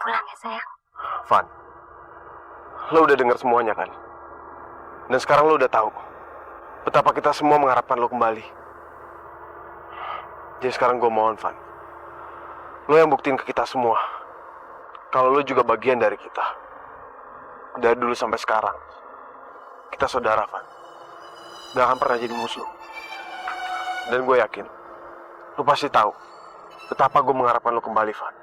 pulang ya sayang. Van, lo udah dengar semuanya kan? Dan sekarang lo udah tahu betapa kita semua mengharapkan lo kembali. Jadi sekarang gue mohon, Van, lo yang buktiin ke kita semua kalau lo juga bagian dari kita. Dari dulu sampai sekarang kita saudara, Van. Gak akan pernah jadi musuh. Dan gue yakin lo pasti tahu betapa gue mengharapkan lo kembali, Van.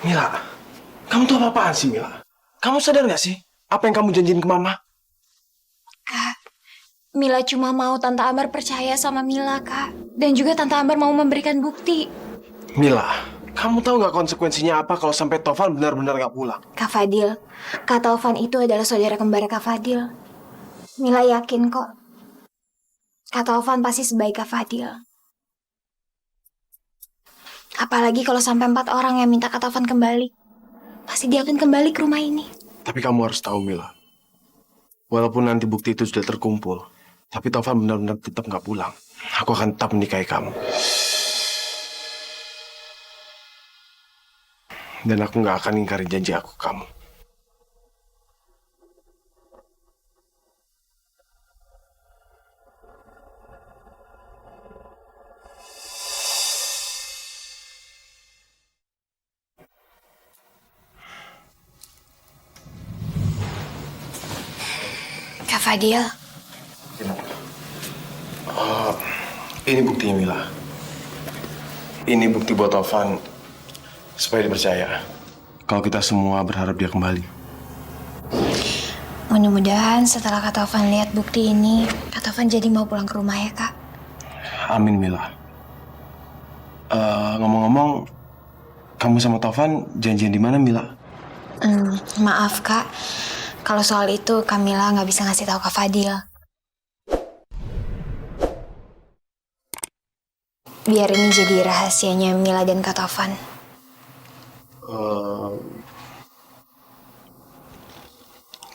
Mila, kamu tuh apa-apaan sih, Mila? Kamu sadar gak sih apa yang kamu janjiin ke Mama? Kak, Mila cuma mau Tante Ambar percaya sama Mila, Kak. Dan juga Tante Ambar mau memberikan bukti. Mila, kamu tahu gak konsekuensinya apa kalau sampai Tovan benar-benar gak pulang? Kak Fadil, Kak Taufan itu adalah saudara kembar Kak Fadil. Mila yakin kok, Kak Taufan pasti sebaik Kak Fadil. Apalagi kalau sampai 4 orang yang minta Kak Taufan kembali. Pasti dia akan kembali ke rumah ini. Tapi kamu harus tahu, Mila. Walaupun nanti bukti itu sudah terkumpul, tapi Tovan benar-benar tetap gak pulang. Aku akan tetap menikahi kamu. Dan aku gak akan ingkarin janji aku ke kamu. Kak Fadil, Ini buktinya, Mila. Ini bukti buat Tovan supaya dia percaya kalau kita semua berharap dia kembali. mudah-mudahan setelah Kak Taufan lihat bukti ini, Kak Taufan jadi mau pulang ke rumah ya, Kak. Amin, Mila. Ngomong-ngomong, kamu sama Tovan janjian di mana, Mila? Maaf, Kak. Kalau soal itu, Kamila nggak bisa ngasih tahu Kak Fadil. Biar ini jadi rahasianya Mila dan Kak Taufan.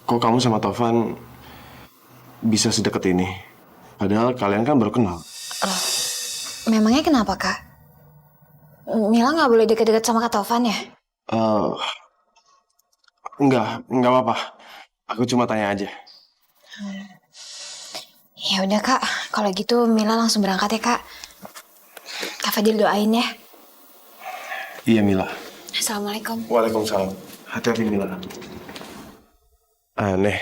Kok kamu sama Tovan bisa sedekat ini? Padahal kalian kan baru kenal. Memangnya kenapa, Kak? Mila nggak boleh deket-deket sama Kak Taufan ya? Enggak apa-apa. Aku cuma tanya aja. Ya udah, Kak. Kalau gitu Mila langsung berangkat ya, Kak. Kak Fadil doain ya. Iya, Mila. Assalamualaikum. Waalaikumsalam. Hati-hati, Mila. Aneh.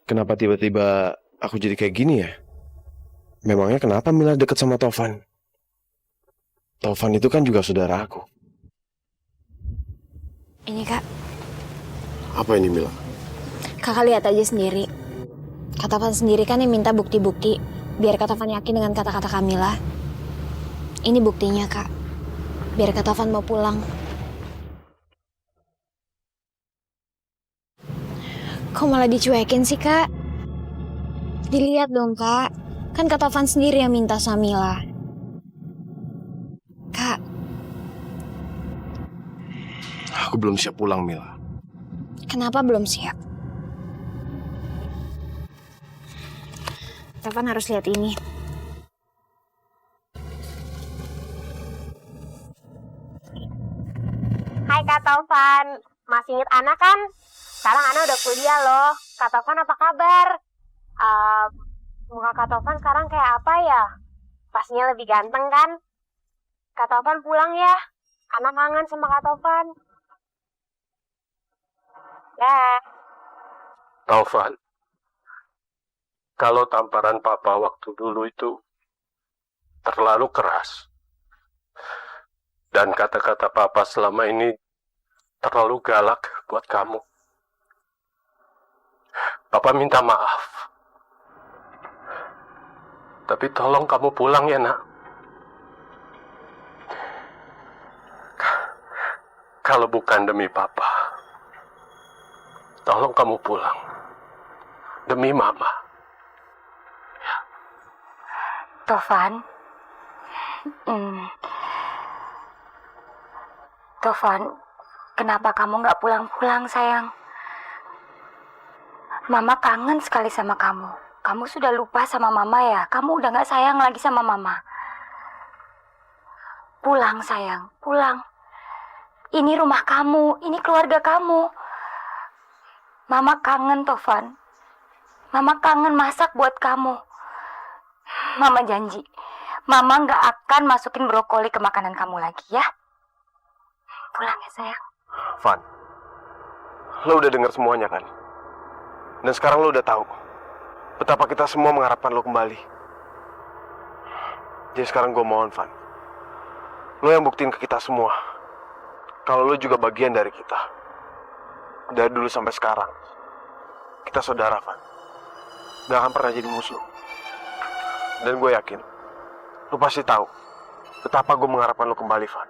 Kenapa tiba-tiba aku jadi kayak gini ya? Memangnya kenapa Mila deket sama Tovan? Tovan itu kan juga saudara aku. Ini, Kak. Apa ini, Mila? Kakak lihat aja sendiri. Kak Taufan sendiri kan yang minta bukti-bukti. Biar Kak Taufan yakin dengan kata-kata Kamila. Ini buktinya, Kak. Biar Kak Taufan mau pulang. Kok malah dicuekin sih, Kak? Dilihat dong, Kak. Kan Kak Taufan sendiri yang minta sama Mila. Kak, Aku belum siap pulang, Mila. kenapa belum siap? Taufan harus lihat ini. Hai Kak Taufan, masih inget Ana kan? Sekarang Ana udah kuliah loh. Kak Taufan apa kabar? Muka Kak Taufan sekarang kayak apa ya? Pastinya lebih ganteng kan? Kak Taufan pulang ya. Ana kangen sama Kak Taufan. Ya. Taufan, kalau tamparan Papa waktu dulu itu terlalu keras. Dan kata-kata Papa selama ini terlalu galak buat kamu. Papa minta maaf. Tapi tolong kamu pulang ya, Nak. Kalau bukan demi Papa, tolong kamu pulang. Demi Mama. Taufan. Taufan, kenapa kamu nggak pulang-pulang sayang? Mama kangen sekali sama kamu. Kamu sudah lupa sama mama ya? Kamu udah gak sayang lagi sama mama. Pulang sayang, pulang. Ini rumah kamu, ini keluarga kamu. Mama kangen Tovan. Mama kangen masak buat kamu. Mama janji, Mama gak akan masukin brokoli ke makanan kamu lagi ya. Pulang ya sayang. Van, lo udah dengar semuanya kan? Dan sekarang lo udah tahu betapa kita semua mengharapkan lo kembali. Jadi sekarang gue mohon, Van, lo yang buktiin ke kita semua kalau lo juga bagian dari kita. Dari dulu sampai sekarang kita saudara, Van. Gak akan pernah jadi musuh. Dan gue yakin lo pasti tahu betapa gue mengharapkan lo kembali, Van.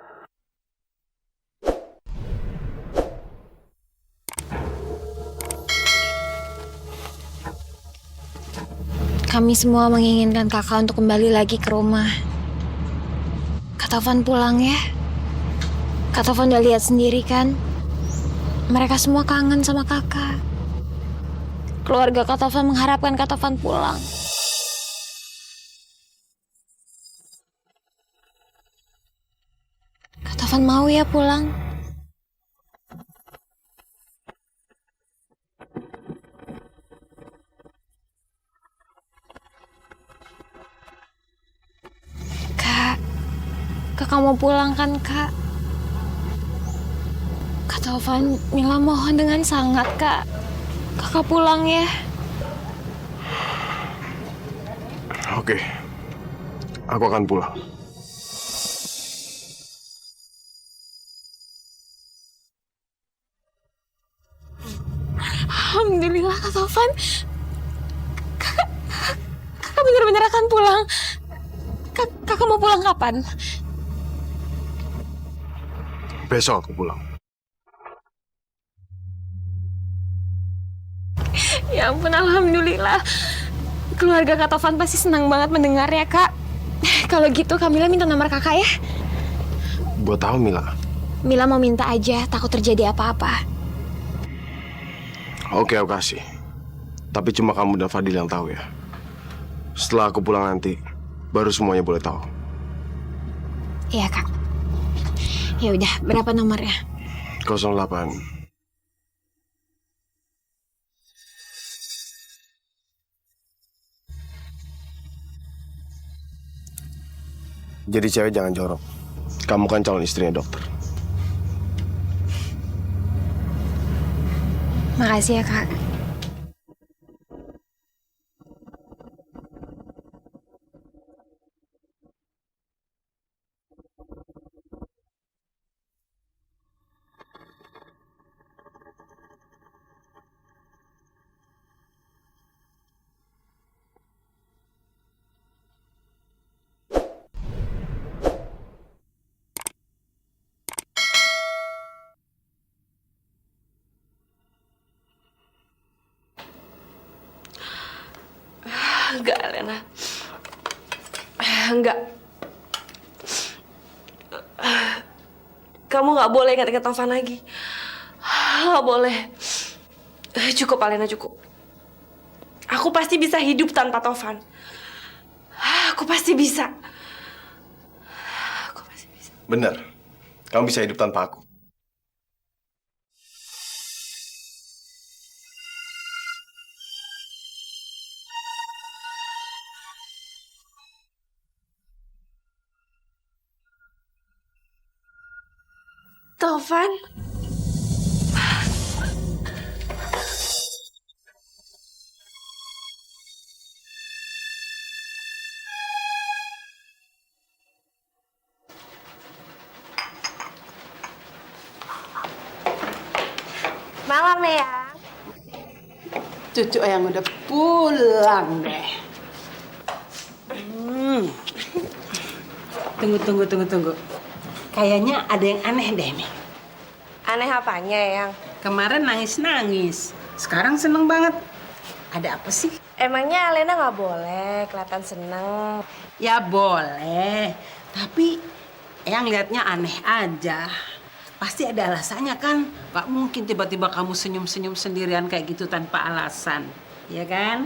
Kami semua menginginkan kakak untuk kembali lagi ke rumah. Kak Tovan pulang ya. Kak Tovan udah lihat sendiri kan. Mereka semua kangen sama kakak. Keluarga Kak Tovan mengharapkan Kak Tovan pulang. Kak Tovan mau ya pulang? Kakak mau pulang kan, Kak? Kak Tovan, Mila mohon dengan sangat, Kak. Kakak pulang ya. Oke, aku akan pulang. Alhamdulillah, Kak Tovan. Kakak benar-benar akan pulang. Kakak mau pulang kapan? Besok aku pulang. Ya ampun, alhamdulillah. Keluarga Kak Tovan pasti senang banget mendengarnya, Kak. Kalau gitu, Kamila minta nomor kakak ya. Buat tahu, Mila. Mila mau minta aja, takut terjadi apa-apa. Oke, aku kasih. Tapi cuma kamu dan Fadil yang tahu ya. Setelah aku pulang nanti, baru semuanya boleh tahu. Iya, Kak. Ya udah, berapa nomornya? 08. Jadi cewek jangan jorok. Kamu kan calon istrinya dokter. Makasih ya, Kak. Enggak, Elena. Enggak. Kamu nggak boleh ingat-ingat Tovan lagi. Nggak boleh. Cukup, Elena, cukup. Aku pasti bisa hidup tanpa Tovan. Aku pasti bisa. Aku pasti bisa. Benar. Kamu bisa hidup tanpa aku. Tovan? Malam ya. Cucu yang udah pulang deh. Tunggu. Kayaknya ada yang aneh deh nih. Aneh apanya, Yang? Kemarin nangis-nangis. Sekarang seneng banget. Ada apa sih? Emangnya Alena nggak boleh kelihatan seneng? Ya boleh. Tapi yang liatnya aneh aja. Pasti ada alasannya kan? Gak mungkin tiba-tiba kamu senyum-senyum sendirian kayak gitu tanpa alasan. Ya kan?